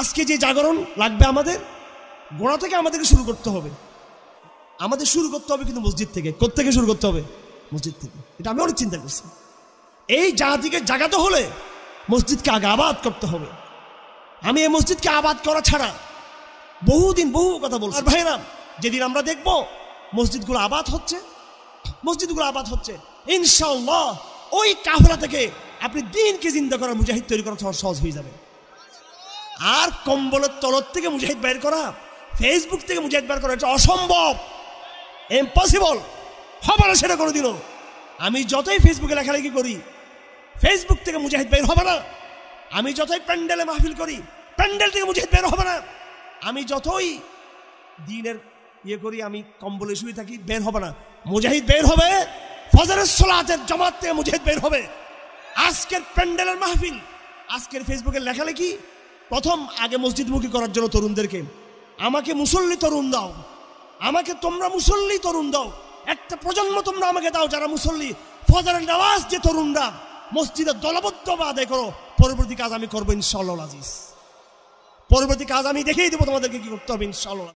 আজকে যে জাগরণ লাগবে আমাদের, গোড়া থেকে আমাদেরকে শুরু করতে হবে। আমাদের শুরু করতে হবে কিন্তু মসজিদ থেকে। কোত্থেকে শুরু করতে হবে? মসজিদ থেকে। এটা আমি অনেক চিন্তা করছি। এই জাতিকে জাগাতে হলে মসজিদকে আগে আবাদ করতে হবে। আমি এই মসজিদকে আবাদ করা ছাড়া বহু কথা বলছি। আর ভাইরা, যেদিন আমরা দেখব মসজিদগুলো আবাদ হচ্ছে, ইনশাআল্লাহ ওই কাফেলা থেকে আপনি দিনকে জিন্দা করার মুজাহিদ তৈরি করা সহজ হয়ে যাবে। আর কম্বলের তলর থেকে মুজাহিদ বের করা, ফেসবুক থেকে মুজাহিদ বের করা, এটা অসম্ভব, ইম্পসিবল, হবে না সেটা কোনোদিনও। আমি যতই ফেসবুকে লেখালেখি করি, ফেসবুক থেকে মুজাহিদ বের হবে না। আমি যতই প্যান্ডেলে মাহফিল করি, প্যান্ডেল থেকে মুজাহিদ বের হবে না। আমি যতই দিনের করি, আমি কম্বলে শুয়ে থাকি, বের হবে না। মুজাহিদ বের হবে ফজরের সালাতের জামাত থেকে, মুজাহিদ বের হবে। আজকের প্যান্ডেলের মাহফিল, আজকের ফেসবুকের লেখালেখি, প্রথম আগে মসজিদমুখী করার জন্য তরুণদেরকে, আমাকে মুসল্লি তরুণ দাও, আমাকে তোমরা মুসল্লি তরুণ দাও, একটা প্রজন্ম তোমরা আমাকে দাও যারা মুসল্লি, ফজরের নামাজ যে তরুণরা মসজিদে দলবদ্ধভাবে আদায় করো। পরবর্তী কাজ আমি করবো ইনশাআল্লাহ আজিজ। পরবর্তী কাজ আমি দেখিয়ে দেবো তোমাদেরকে কি করতে হবে ইনশাআল্লাহ।